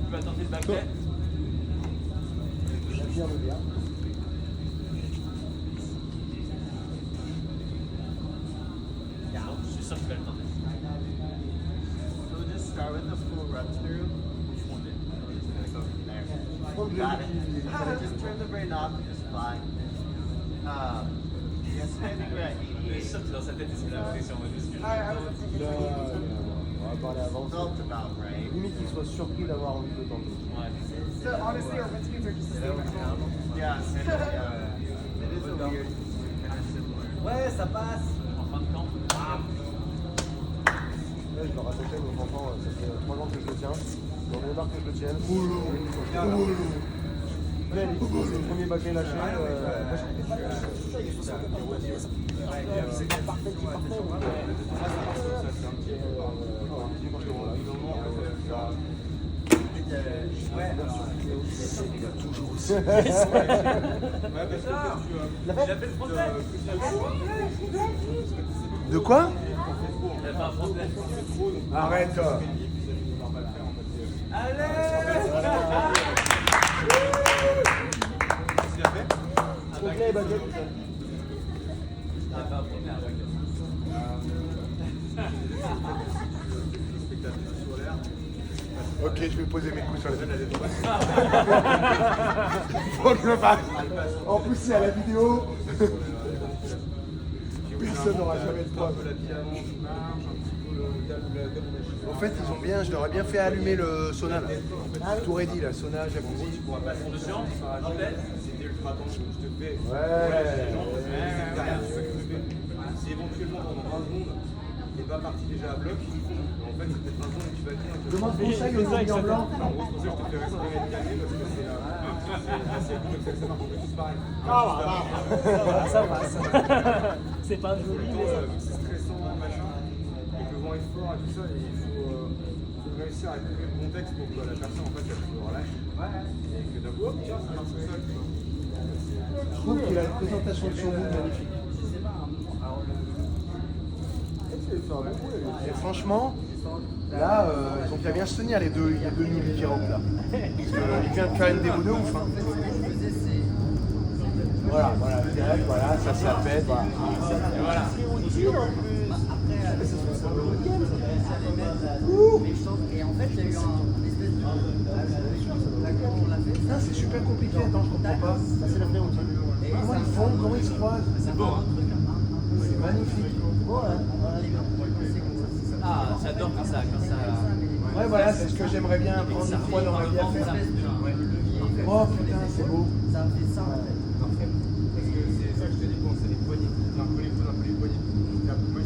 vas tenter le backlet. Je suis sûr que tu vas le tenter. So just start with the full run through. Got it. Just turn the brain off and just fly. Yesterday I think we were at Je suis 88. sûr que dans sa tête, il se met la pression. On va parler avant. felt about right. Limite qu'il soit surpris d'avoir envie de le tenter. Ouais. So honestly, our win speeds are just the same at home. Yeah, it is a weird kind of similar. Ouais, ça passe. En fin de camp. Là, je dois raconter à nos enfants, ça fait 3 ans que je le tiens. J'en ai marre que je le tienne. Là, c'est le premier baquet lâché. Moi, je ne pas lâché. C'est parfait, c'est parfait. Toujours aussi. De quoi? Il a fait un front left. Arrête. Complet baguette. Il a fait un front left. Ok, je vais poser mes coups sur la zone. Faut que je fasse. En plus, c'est à la vidéo. Personne n'aura jamais de preuve. En fait, ils ont bien, je leur ai bien fait allumer le sauna là. Tout ready là, sauna, jacuzzi. Pour de séance, en tête. Ouais. Si éventuellement pendant 20 secondes, t'es pas parti déjà à bloc, en fait c'est peut-être 20 secondes que tu vas tenir. Demande conseil aux gens en blanc. En gros, c'est pour ça que je te fais respirer et te calmer parce que c'est assez cool que ça marche en plus, c'est pareil. Ça passe. C'est pas Vu joli, que mais ça passe. c'est stressant, machin, et que le vent est fort et tout ça, et il faut réussir à créer le contexte pour que la personne en fait elle se relâche. Et que d'un coup, hop, tiens, ça marche tout seul. Je trouve qu'il a une présentation de son mood magnifique. Et franchement, là, ils ont qu'à bien se tenir les deux nuls qui rentrent là. Parce qu'il vient de faire une démo de ouf. Hein. Voilà, direct, voilà, ça pète. Voilà. Et voilà. Et en fait, il y a eu un espèce de. Putain, c'est super compliqué, attends, je comprends pas. Ça, c'est la vraie routine. Comment ils font? Comment ils se croisent? C'est beau, hein. C'est magnifique. Ah, j'adore quand ça. Ouais, voilà, c'est ce que j'aimerais bien prendre une fois dans ma vie à faire. Oh putain, c'est beau. Ça fait ça. Parce que c'est ça que je te dis, bon, c'est les poignées. Un peu les poignées. Moi j'ai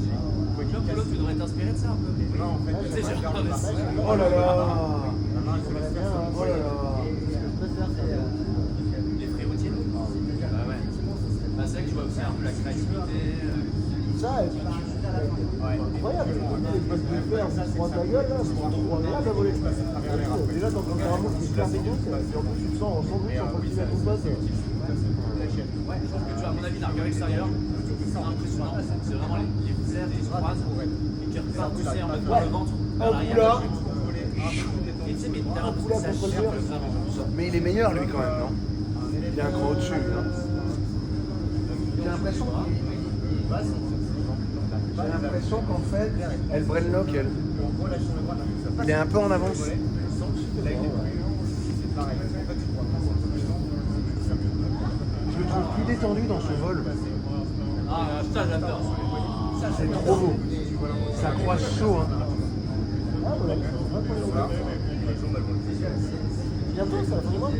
une poignée Polo, tu devrais t'inspirer de ça un peu. Non, en fait, C'est sûr. Oh là là. Oh là là. Les free routines. Bah ouais. Bah, c'est vrai que je vois aussi un peu la créativité. Ça, incroyable. Les postes de fer, ça se prend ta gueule, là, c'est incroyable à voler. Déjà, quand on a un mot qui se perd des gouttes, et en plus, tu te sens en sandwich, en continue à ton poste. Ouais, je pense que tu vois, à mon avis, la regard extérieur, c'est impressionnant. C'est vraiment les airs qui se croisent et qui repartent pousser en mode par le ventre vers l'arrière. Et tu sais, mais t'as l'impression que ça cherche vraiment. Mais il est meilleur, lui, quand même, non? Il est un cran au-dessus, hein. J'ai l'impression qu'en fait, elle brainlock, elle. Il est un peu en avance. Je le trouve plus détendu dans son vol. Ah, putain, j'adore. C'est trop beau. Ça croise chaud, hein. Bientôt, c'est la fin du mois.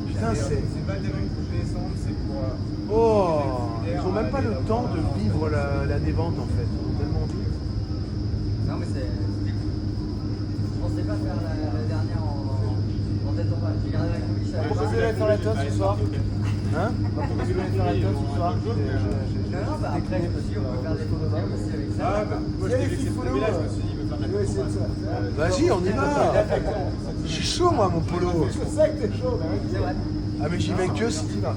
Putain, c'est... pas des rues pour descendre, c'est pour. Oh, ils ont même pas le temps de vivre la dévente en fait. Ils ont tellement vite. Non, mais c'est. Je pensais pas faire la dernière en tête en bas. J'ai gardé la couche. Pourquoi vous allez faire la teuf ce soir? Hein? Pourquoi vous allez faire la teuf ce soir? Non, bah après, aussi, on peut faire des photos aussi avec ça. Moi je t'ai laissé le premier là, je me suis dit, il veut faire de la course. Vas-y, on y va. Je suis chaud moi mon polo. Je sais que t'es chaud. C'est vrai. Ah mais j'y vais que si tu vas.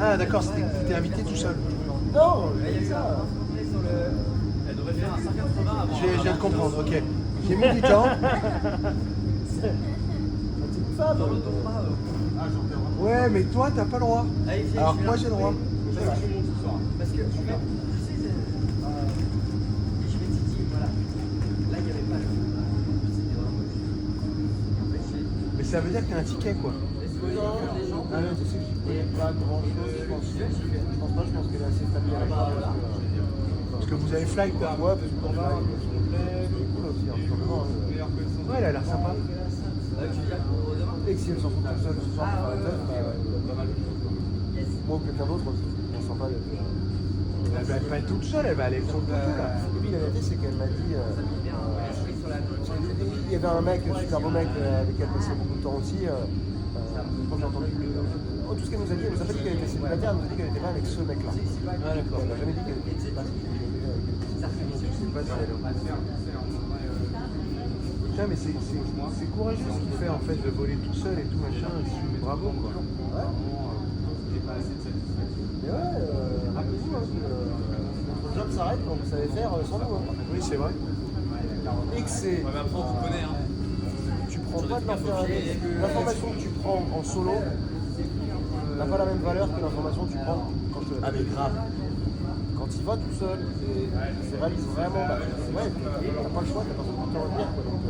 Ah d'accord, t'es invité tout seul. Non, Il y a c'est eu un ça. transformé sur le. Elle devrait faire un 180 avant. Je viens de comprendre, ok. J'ai mis du temps. C'est une femme. Dans l'autopas. Ouais, mais toi, t'as pas le droit. Alors que moi, j'ai le droit. Parce que, en fait, tu sais, je vais Titi, voilà. Là, il n'y avait pas le. C'était vraiment moche. En fait, Mais ça veut dire que t'as un ticket, quoi. est-ce que les gens. Ah ouais, tu sais que j'y connais pas grand chose, je pense. Je pense pas, je pense qu'elle est assez stable là-bas. Parce que vous avez fly, quoi. Ouais, parce que quand là, il est cool aussi, hein, simplement. Ouais, elle a l'air sympa. Tu veux dire pour demain. Et que si elle s'en fout toute seule ce soir, Ah, pour faire la ouais, fête, ouais, bah, pas mal de choses. Quoi. Yes. Moi ou quelqu'un d'autre aussi, on sent pas d'être. Elle va pas être toute seule, elle va aller sur le plateau, là. Et puis la vérité, c'est qu'elle m'a dit. Bien, esprit sur la. Il y avait un mec, un super beau mec avec qui elle passait beaucoup de temps aussi. Je crois que j'ai entendu. Tout ce qu'elle nous a dit, elle nous a pas dit qu'elle était célibataire, elle nous a dit qu'elle était pas avec ce mec-là. Ah, d'accord. Elle n'a jamais dit qu'elle était pas Je sais pas si elle Putain, mais c'est courageux ce qu'il fait, en fait, de voler tout seul et tout, machin. Bravo, quoi. Mais ouais, rappelez-vous hein, que notre job s'arrête quand vous savez faire sans nous. Hein. Oui, c'est vrai. Et que c'est. Ouais, mais après, on vous connaît. Hein. Tu prends pas de l'information que tu prends en solo n'a pas la même valeur que l'information que tu prends quand tu Ah, mais grave. Quand il va tout seul, il se réalise vraiment. Bah, ouais, t'as pas le choix, t'as personne pour te retenir. Quoi, donc,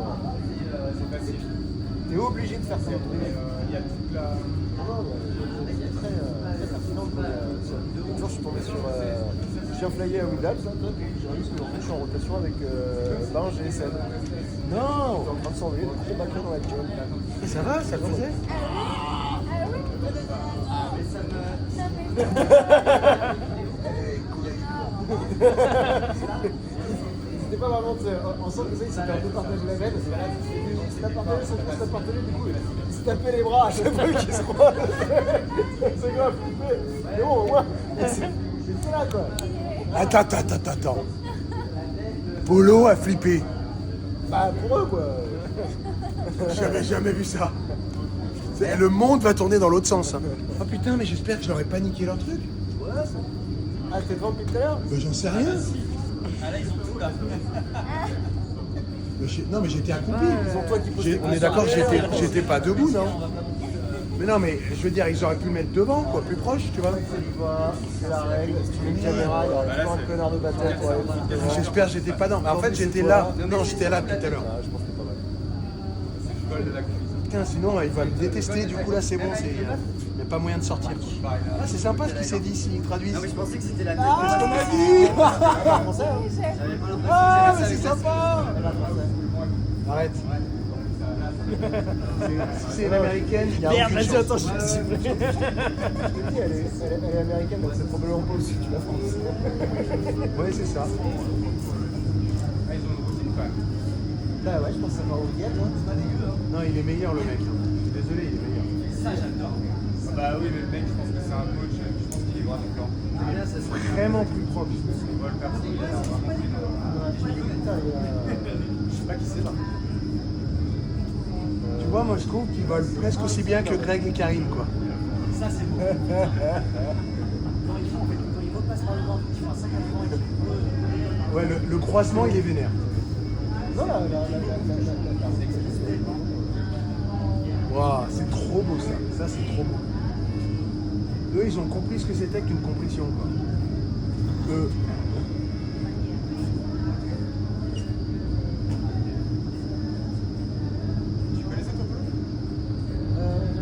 t'es obligé de faire ça. Il y a toute la. Non, c'est très pertinent. Un jour, je suis tombé sur. Je suis flyé à Windows, là, j'ai réalisé qu'en fait, je suis en rotation avec Binge et Seb. Non. J'étais en train de s'enlever, des gros bâclés dans la gueule. Ça va, ça le faisait C'était pas vraiment, on sent que ça, il s'était un peu partagé la veine. Il s'est partagé, c'est partagé, du coup, il se tapait les bras à chaque fois qu'il se croise. C'est grave flippé. Mais bon, au moins, c'est là, quoi. Attends. Polo a flippé. Bah, pour eux, quoi. J'avais jamais vu ça. Le monde va tourner dans l'autre sens. Hein. Oh putain, mais j'espère que je leur ai pas niqué leur truc. Ouais, c'est. Ah, t'es devant depuis tout à l'heure? Bah, j'en sais rien. Ah là, ils ont tout là. Non, mais j'étais accompli. Ils ont toi qui poses des On est questions. d'accord, j'étais pas debout, non? Mais non, mais je veux dire, ils auraient pu le mettre devant, quoi, plus proche, tu vois. C'est la règle. Si tu mets une caméra, il y aura toujours un connard de batteur pour aller foutre devant. J'espère que j'étais pas dans. En fait, j'étais là. Non, j'étais là tout à l'heure. Ah, je pense que c'est pas mal. Putain, sinon, il va me détester. Du coup, là, c'est bon, il n'y a pas moyen de sortir. Ah, c'est sympa ce qu'il s'est dit s'ils traduisent. Non, mais je pensais que c'était la tête. C'est ce qu'on m'a dit. Français, hein? J'avais pas l'impression Ah, que mais c'était c'est ça avec sympa. Arrête. Si c'est une américaine, il y a Merde, aucune vas-y, chance. attends, je suis désolé. Elle est américaine, donc c'est probablement pas aussi que la France. Ouais, c'est ça. Bah ouais, je pense que ça va au week-end, hein. C'est pas dégueu, hein. Non, il est meilleur, le mec. Je suis désolé, il est meilleur. Ça, j'adore. Bah oui, mais le mec, je pense que c'est un coach, je pense qu'il est vraiment fort. Ah, là, ça serait. Vraiment plus proche. On voit le perso, il a vraiment pris Putain, je sais pas qui c'est, là. Tu vois, moi, je trouve qu'ils volent presque aussi bien que Greg et Karim, quoi. Ça, c'est beau. Quand ils font, en fait, quand ils repassent par le ventre, ils font un 180 et qu'ils peuvent. Ouais, le croisement, il est vénère. Non, Waouh, c'est trop beau, ça. Ça, c'est trop beau. Eux, ils ont compris ce que c'était qu'une compression, quoi. Eux.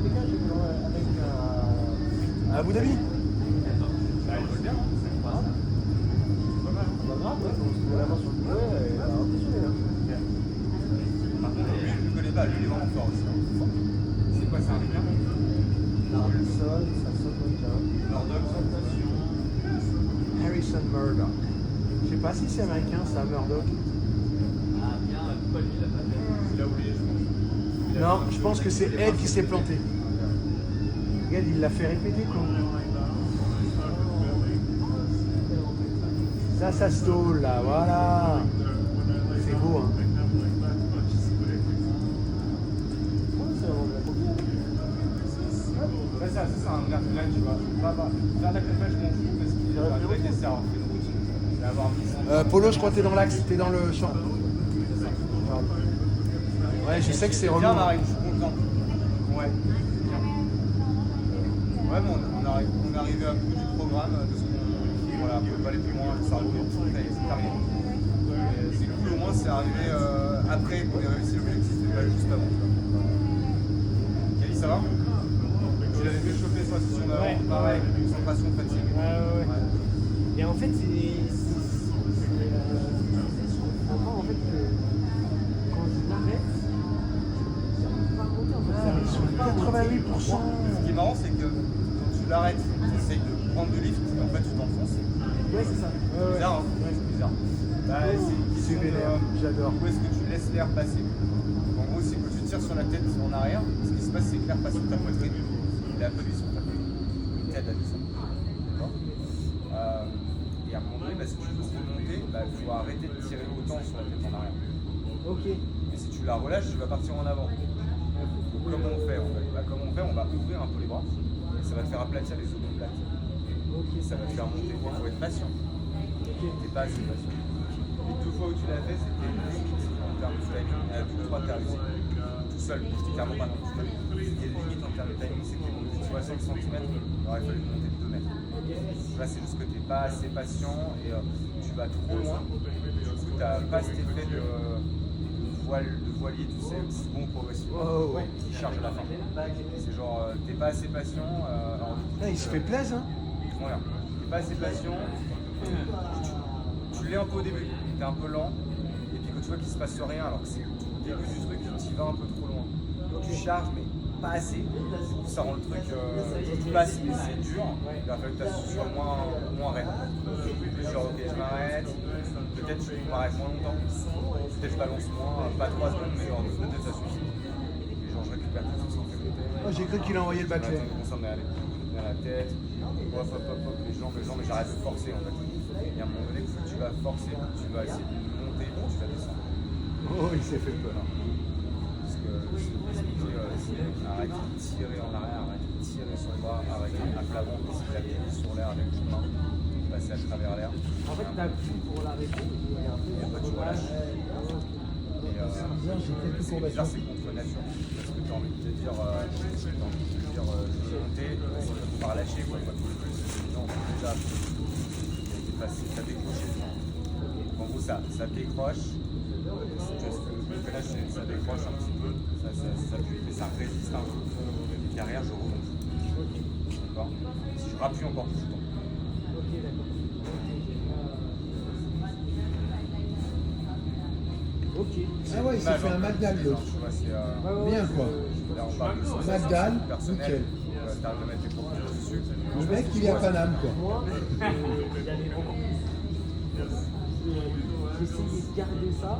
le gars, j'ai vu avec À Abu Dhabi. Pas grave, ouais, faut se trouver la main sur le boulet et il a impressionné, hein. Par contre, lui, je le connais pas, lui, il est vraiment fort aussi. C'est quoi, c'est un américain? Ça sonne comme ça. Harrison Murdoch. Je sais pas si c'est américain, ça, Murdoch. Ah, bien, pourquoi lui, il a pas fait? Il a oublié, je pense. Non, je pense que c'est elle qui s'est plantée. Regarde, il l'a fait répéter, quoi. Ça se stole, là, voilà. C'est beau, hein. C'est vraiment de la copie, hein. Ouais, ça, c'est un gars, là, tu vois. Faire de la crépage, je m'en fous parce qu'il J'arriverai des serres, fait une route. Et avoir mis ça. Polo, je crois que t'es dans l'axe, t'es dans le champ. Ouais, je sais que c'est relou. Bien, Marie, je suis content. Ouais. Bien. Ouais, mais on est arrivé à bout du programme, de ce qu'on dit, voilà, on peut pas aller plus loin, le cerveau, c'est terminé. C'est cool, au moins c'est arrivé après qu'on ait réussi l'objectif, et pas juste avant. Kelly, ça va? Tu l'avais fait chauffer sur la session d'avant, Ouais. pareil, concentration, fatigue. Ouais. Et en fait, en fait, que quand je l'arrête, j'arrive pas à monter en fait. J'arrive pas à monter. 88%. Ce qui est marrant, c'est que quand tu l'arrêtes, tu essayes de prendre du lift, et en fait tu t'enfonces. Ouais, c'est ça. C'est bizarre, hein? C'est bizarre. Bah, c'est une question de J'adore. où est-ce que tu laisses l'air passer. En gros, c'est que tu tires sur la tête en arrière, ce qui se passe, c'est que l'air passe sur ta poitrine, il a appuyé sur ta poitrine, il t'aide à descendre. D'accord et à un moment donné, bah, si tu veux se monter, il faut arrêter de tirer autant sur la tête en arrière. Ok. Et si tu la relâches, tu vas partir en avant. Donc, comment on fait en fait? Comment on fait? On va ouvrir un peu les bras, et ça va te faire aplatir les omoplates. Et ça va te faire monter, il faut être patient. T'es pas assez patient. Les 2 fois où tu l'as fait, c'était limite en termes de timing. À 2-3 t'as réussi. Tout seul, c'était clairement pas non plus. C'était limite en termes de timing, c'est que tu vois 5 cm, il aurait fallu monter de 2 mètres. Là, c'est juste que t'es pas assez patient et tu vas trop loin. Du coup, t'as pas cet effet de voilier, tu sais, c'est bon progressivement. Qui charge à la fin. C'est genre, t'es pas assez patient. Il se fait plaisir, hein. Voilà. T'es pas assez patient. Tu l'es un peu au début, t'es un peu lent, et puis quand tu vois qu'il se passe rien, alors que c'est au début du truc, tu vas un peu trop loin. Tu charges, mais pas assez. Du coup, ça rend le truc, tu passes, mais c'est dur. Il va falloir que tu sois moins raide. Genre, ok, je m'arrête, peut-être je m'arrête moins longtemps, peut-être je balance moins, pas 3 secondes, mais genre 2 secondes, ça suffit. Et genre, je récupère tout ce qui fait Oh, j'ai cru qu'il a envoyé le backlay. Ça me met à la tête, hop, les jambes, mais j'arrête de forcer en fait. Et à un moment donné, tu vas forcer, tu vas essayer de monter, puis tu vas descendre. Oh, il s'est fait peur. Parce que c'est arrête de tirer en arrière, arrête de tirer sur le bras, arrête à plat ventre, essayer d'appuyer sur l'air avec une main, passer à travers l'air. En fait, t'appuies pour l'arrêter. Et après tu relâches. Et c'est bizarre, c'est contre nature. Parce que tu as envie de te dire, je vais monter, c'est pas pouvoir lâcher quoi. Non, déjà, ça décroche. En gros, ça décroche. Là, ça décroche un petit peu, ça appuie, mais ça résiste un peu. Et derrière, je remonte. D'accord? Si je rappuie encore plus, je tombe. Ok, d'accord. Ok. Ah ouais, il s'est fait un Magdal l'autre. Bien quoi. Là, on parle de sensation Magdal, personnelle. nickel. T'arrives à mettre tes propres dessus. Le mec, il est à Paname quoi. Moi, il y avait beaucoup plus. J'essayais de garder ça.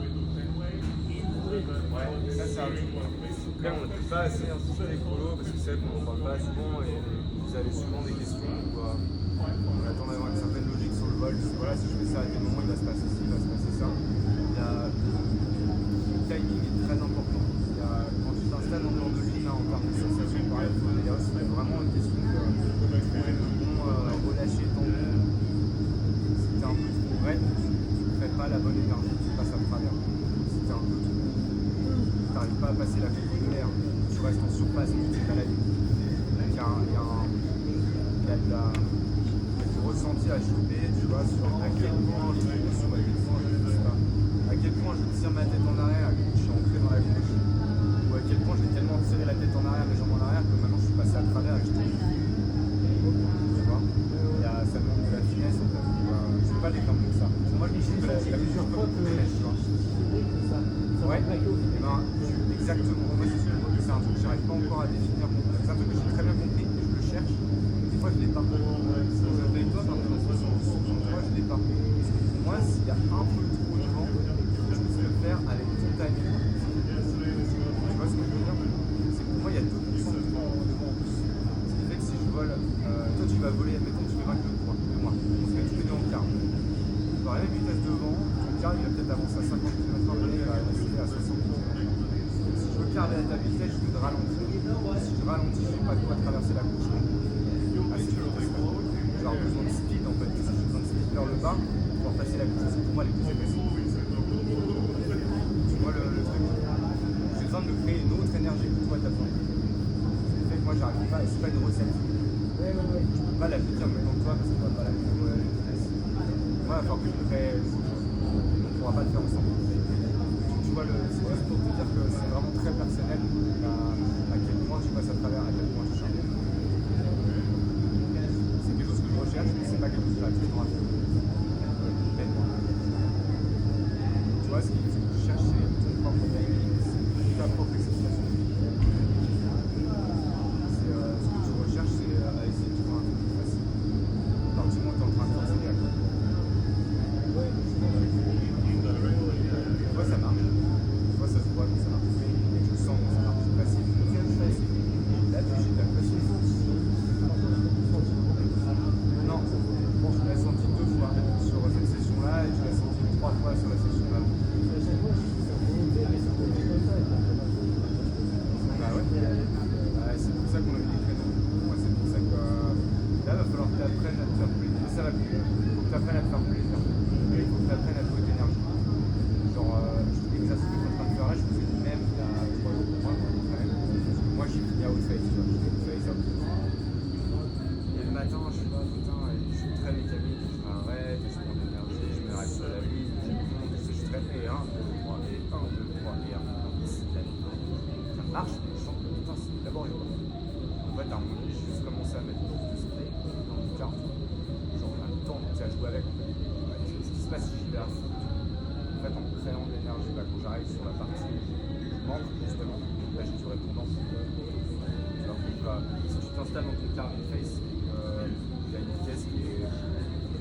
Ouais, ça c'est un truc. Là, on n'était pas assez insisté écolo parce que c'est vrai qu'on en parle pas souvent et vous avez souvent des questions où on attend d'avoir une certaine logique sur le vol. Voilà, si je fais ça à quel moment il va se passer ci, il va se passer ça. Le timing est très important. Quand tu t'installes dans le genre de ligne, en termes de sensation, pareil, c'est vraiment une question de trouver le bon relâcher tendu. Si t'es un peu trop raide, tu ne crées pas la bonne énergie, tu passes à travers. Si t'es un peu trop tu n'arrives pas à passer la coupe de l'air, tu restes en surface et tu t'es baladé. Donc il y a du ressenti à choper, tu vois, sur à quel point je sais pas, à quel point je tire ma tête en arrière et que je suis entré dans la gauche, ou à quel point j'ai tellement tiré la tête en arrière, mes jambes en arrière, que maintenant je suis passé à travers et que je tombe. Tu vois, ça demande de la finesse en fait. Je ne sais pas l'exemple de ça. Moi je trouve que la mesure comme une flèche, tu vois. Ouais, exactement. Moi, c'est un truc que j'arrive pas encore à définir. C'est un truc que j'ai très bien compris, et je le cherche. Des fois, je l'ai pas. Avec toi, par exemple, moi, je l'ai pas. Pour moi, s'il y a un peu trop de vent, je peux le faire avec ton timing. Tu vois ce que je veux dire? C'est que pour moi, il y a 2% de vent en plus. Ce qui fait que si je vole, toi, tu vas voler, admettons, tu fais 20 km de moi. On se met tous les deux en quart. Dans la même vitesse de vent, ton quart, il va peut-être avancer à 50 km/h, mais il va rester à 60 km/h. Si je veux carrer à ta vitesse, je vais ralentir. Si je ralentis, je n'ai pas de quoi traverser la couche. Genre besoin de speed en fait. c'est la plus facile pour moi, les plus agressives. Tu vois le truc, j'ai besoin de me créer une autre énergie que toi t'as besoin. C'est le fait que moi j'arrive pas, c'est pas une recette. Je peux pas l'appliquer en même temps que toi parce que toi pas la même vitesse. Moi il va falloir que je me crée autre chose. On pourra pas le faire ensemble. Tu vois, c'est juste pour te dire que c'est vraiment très personnel à quel point tu passes à travers, à quel point tu changes. C'est quelque chose que je recherche, mais c'est pas quelque chose que j'arrive toujours à faire. Tu vois, ce que je cherche, c'est ton propre timing, c'est ta propre expression. Ce que tu recherches, c'est à essayer de trouver un truc plus facile. À partir du moment où tu es en train de forcer à côté. Tu vois, ça marche. Tu vois, ça se voit que ça marche. Et je sens que ça marche. C'est facile. Là, tu j'ai pas facile. Non, je l'ai senti 2 fois sur cette session-là et je l'ai senti 3 fois sur la session là. Bah ouais. C'est pour ça qu'on a mis des créneaux. Moi, c'est pour ça que là, il va falloir que tu apprennes à te faire plaisir. Ça va plus. Il faut que tu apprennes à te faire plaisir. Il faut que tu apprennes à jouer d'énergie. Genre, l'exercice que tu es en train de faire là, je faisais le même il y a 3 jours pour moi. Moi, j'ai fini à Outface, tu vois. J'ai fait ça. Et le matin, je suis là, putain, je suis très mécanique, je m'arrête, je prends de l'énergie, je m'arrête sur la vie, je suis très fait 1, 2, 3, et 1, 2, 3, et 1. Ça marche, mais je sens que putain, c'est laborieux. En fait, à un moment donné, j'ai juste commencé à mettre beaucoup de spray dans le carte. Genre, on a le temps à jouer avec. Ce qui se passe, c'est que j'y vais à fond. En fait, en créant de l'énergie, bah, quand j'arrive sur la partie manque, justement, là j'ai du répondant. Si tu t'installes dans ton cardio face, il y a une pièce que tu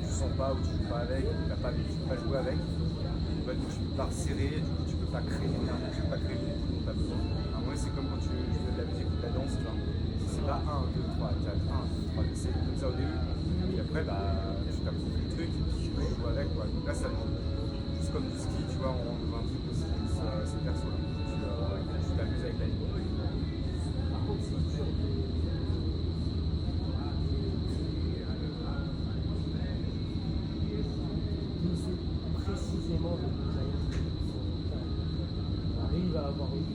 sens pas ou tu joues pas avec, tu ne peux pas jouer avec, donc tu peux pas resserrer, du coup tu peux pas créer l'énergie, tu peux pas créer le dont tu as besoin. À moi c'est comme quand tu fais de la musique ou de la danse, tu vois. C'est pas 1, 2, 3, 4, 1, 2, 3, c'est comme ça au début. Et après tu t'appropries le truc et puis tu peux jouer avec. Quoi. Donc là ça demande plus comme du ski, tu vois, on rentre dans un truc aussi, c'est perso là. Tu t'amuses avec la ligne. Précisément de arrive à avoir une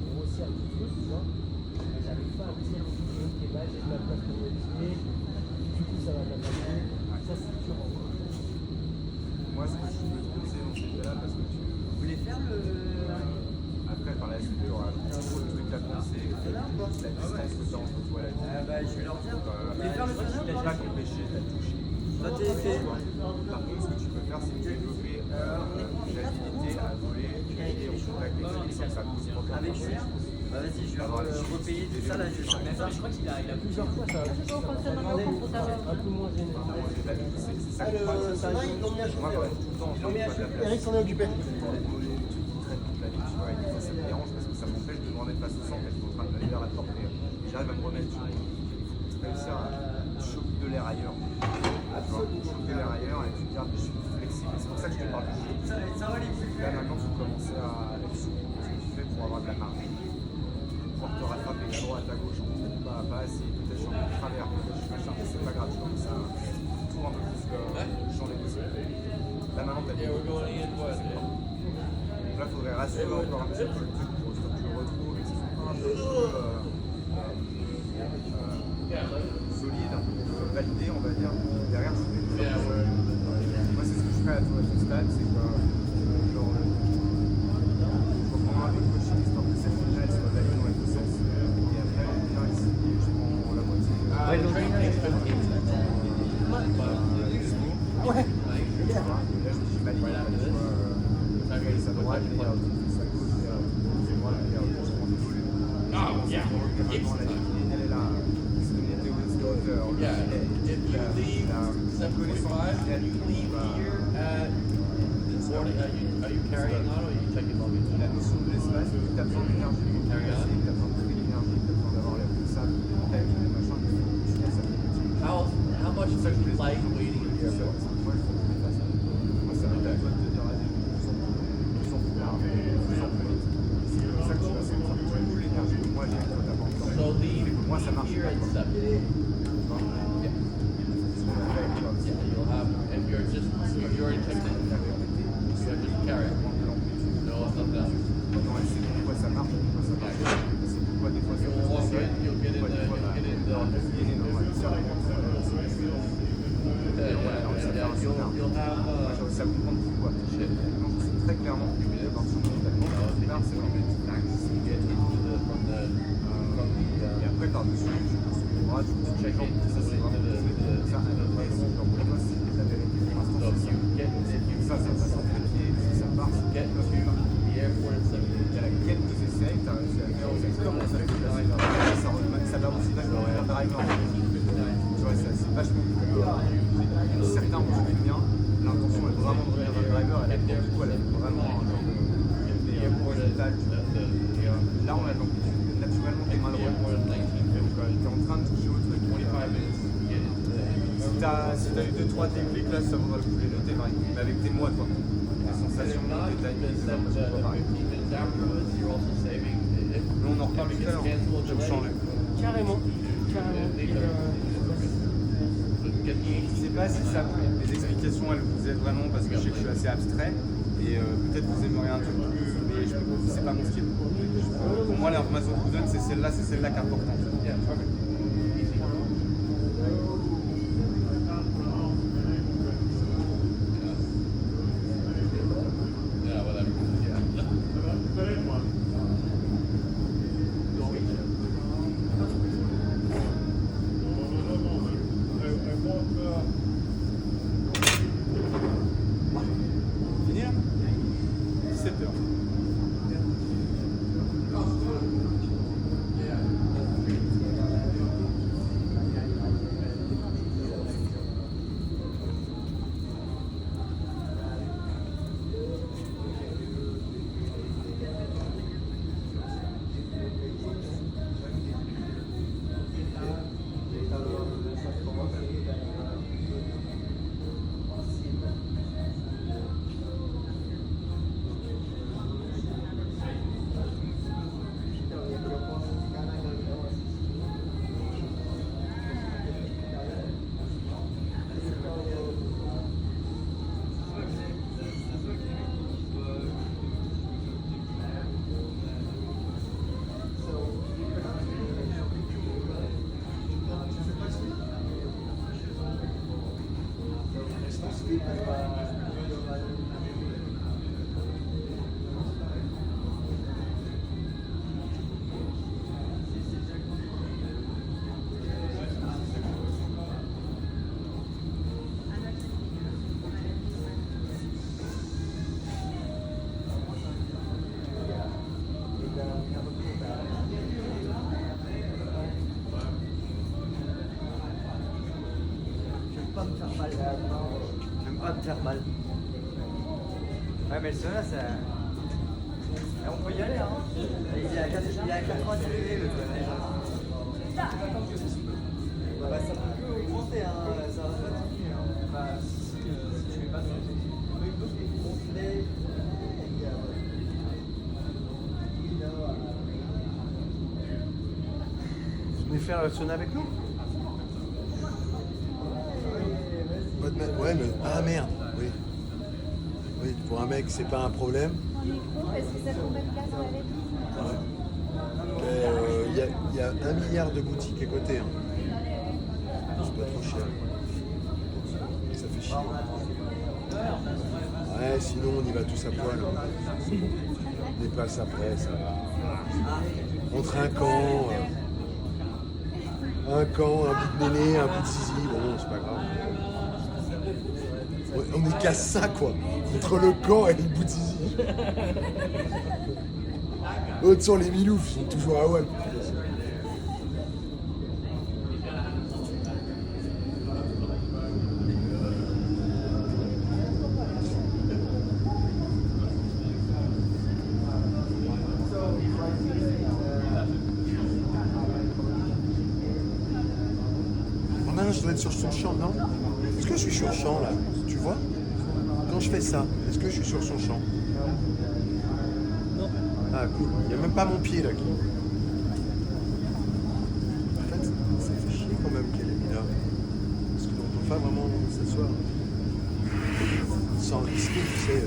grossière un petit peu, tu vois, mais j'arrive pas à me dire ok là j'ai de la place pour méditer, du coup ça va m'adapter, ça c'est dur en vrai. Moi ce que je veux te conseiller dans ces cas-là, parce que tu voulais faire le... Après par la suite tu auras trop de trucs à penser, la distance que tu as entre toi et la vie. Je vais leur dire. Il ne pas t'empêcher de la toucher. Par contre, ce que tu peux faire, c'est développer l'agilité à voler et on se plaque les pieds sans que ça pose problème. Avec lui. Bah vas-y, je vais repayer tout ça là, je vais faire ça. Je crois qu'il a Plusieurs fois ça demandait un peu moins gêné. C'est ça que je pense. Moi, quand même, tout le temps, je fais pas de la place. Eric s'en est occupé. Ça me dérange parce que ça m'empêche de me remettre face au centre. Ils sont en train de me vers la porte et j'arrive à me remettre. Il faut réussir à choper de l'air ailleurs. Choper l'air ailleurs et tu te gardes, je suis flexible. C'est pour ça que je te parle de jeu. Là maintenant, il faut commencer à être souple. Ce que tu fais pour avoir de la marge. Pour te rattraper à droite, à gauche, pas assez. Peut-être je suis un peu de travers, peut-être je suis machin, mais c'est pas grave. Je commence à tout un peu plus changer de cible. Là maintenant, tu as des là, il faudrait rassurer encore un petit peu le truc pour que tu le retrouves et que ce soit un peu plus solide, un peu plus validé, on va dire. Derrière, je fais moi, c'est ce que je ferais à ton stade, c'est que genre, je reprends un peu de coaching histoire que cette finale soit validée dans les deux sens. Et après, je viens ici et je prends la moitié. Ouais. Et là, je me suis validé. Sa droite, et sa gauche, et moi, et je prends du volume. Elle est là, c'est de monter aux hauteurs. La connaissance la notion de l'espace, tu as besoin d'énergie pour progresser, tu as besoin de créer l'énergie, tu as besoin d'avoir l'air de sable, des machins, tu fais ça. How much do you like waiting in your airport? Moi, je fais pas ça. Moi, ça m'aide à toi de te dire, allez, plus en plus vite. C'est comme ça que tu vas sentir toute l'énergie que moi j'ai avec toi d'apporter. So leave Moi, ça marche here pas. at 7. C'est ce qu'on a fait avec toi. You'll have, and you're just à comprendre pourquoi. Donc je sais très clairement que à partir du moment où tu as c'est vraiment et après par-dessus, tu check ça c'est vraiment ça à notre façon. Genre pour toi c'est la vérité. Pour l'instant c'est ça. Ça passe en papier, ça part, il y a la quête des essais, tu as réussi à faire aux acteurs, ça fait que ça va aussi vachement bien pareil. Tu vois, c'est vachement plus. Certains vont jouer bien, l'intention est vraiment de revenir dans le driver, elle est du coup, elle est vraiment un genre de digital. Et là, on a l'amplitude naturellement t'es malheureux. T'es en train de toucher au truc. Si t'as eu 2-3 déclics, là, ça vaudra le coup de les noter, pareil. Mais avec tes mois, quoi. Tes sensations, tes timings, ça va pareil. Mais on en reparle tout à l'heure. Je vais vous changer. Carrément. Je sais pas si ça, les explications elles vous aident vraiment parce que je sais que je suis assez abstrait et peut-être vous aimeriez un truc plus, mais c'est pas mon style. Pour moi l'information que je vous donne c'est celle-là qui est importante. Fini là 17h. J'aime pas me faire mal. Ouais, mais le sauna, ça. On peut y aller, hein. Il y a 90 degrés le sauna déjà. Bah, ça peut que augmenter, hein. Ça va pas diminuer, hein. Bah, si tu fais pas ça. Vous venez faire le sauna avec nous? Ouais, mais. Ah merde, oui. Oui, pour un mec, c'est pas un problème. En micro, est-ce que ça combien de place avec Il y a 1 milliard de boutiques à côté. Hein. C'est pas trop cher. Ça fait chier. Ouais, sinon on y va tous à poil. Hein. On dépasse après, ça va. Entre un camp, un bout de méné, un bout de zizi, bon, c'est pas grave. On est qu'à ça, quoi. Entre le camp et le bout de zizi. Eux, sont les miloufs, ils sont toujours à Wall. Je dois être sur son champ, non? Est-ce que je suis sur le champ, là? Tu vois? Quand je fais ça, est-ce que je suis sur son champ? Non. Ah, cool. Il n'y a même pas mon pied, là. En fait, ça fait chier quand même qu'elle est mise là. Parce qu'on ne peut pas vraiment s'asseoir. Sans risquer, tu sais.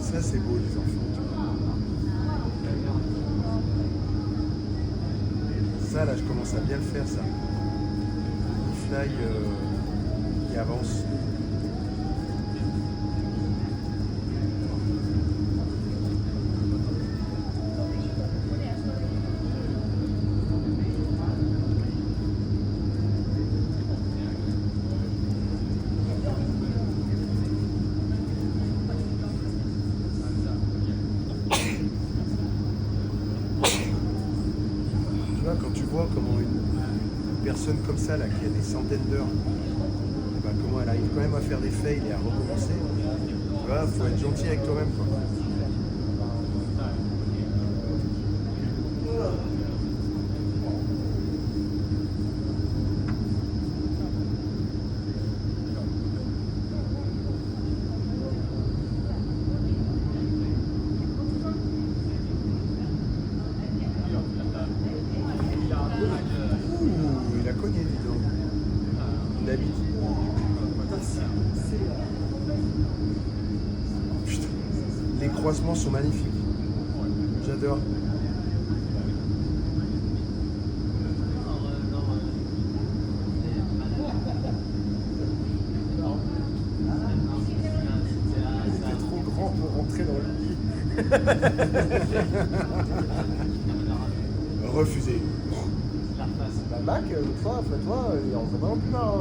Ça, c'est beau, les enfants. Ah là, je commence à bien le faire ça. Fly qui avance. Tu vois, quand tu vois comment une personne comme ça, là, qui a des centaines d'heures, bah, comment elle arrive quand même à faire des fails et à recommencer, tu vois, faut être gentil avec toi-même, quoi. Ouh, il a cogné, dis donc. Il habite. Putain, les croisements sont magnifiques. J'adore. C'est trop grand pour rentrer dans le lit. Refusé. Bah, Mac, l'autre fois, toi, il en fait vraiment plus marre. Hein.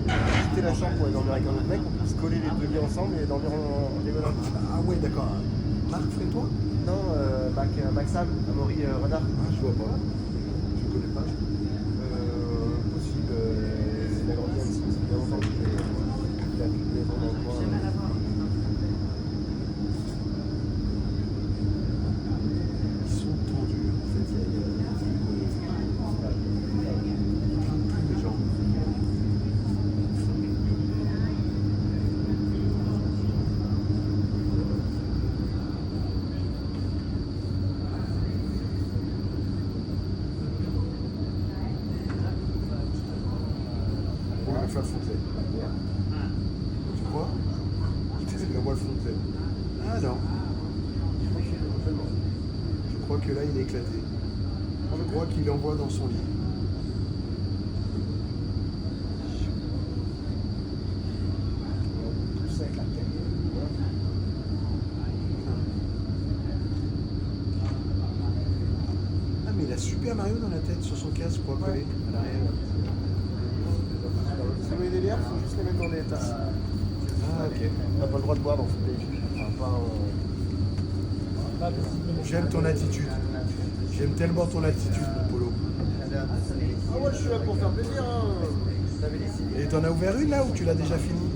J'ai quitté la chambre pour aller dormir avec un autre mec, on peut se coller les deux lits ensemble et dormir en diagonale. Ah ouais, d'accord. Marc Frétois? Non, Maxam, Amaury Renard. Ah, je vois pas. Je connais pas. Possible, il a grandi un petit peu, ça fait bien longtemps qu'il a plus de maison dans le coin. Ils sont tendus. En fait, il y a plus les gens. On va faire foncer. Tu crois? La voile foncer. Ah non. Je crois que là, il est éclaté. Je crois qu'il l'envoie dans son lit. Tout ça avec la tête. Ah, mais il a Super Mario dans la tête, sur son casque, pour coller à l'arrière. Si vous voulez des bières, il faut juste les mettre dans des tasses. Ah, ok. On n'a pas le droit de boire dans ce pays. Enfin, pas J'aime ton attitude. J'aime tellement ton attitude, mon Polo. Ah, moi je suis là pour faire plaisir. Hein. Et t'en as ouvert une là ou tu l'as déjà fini?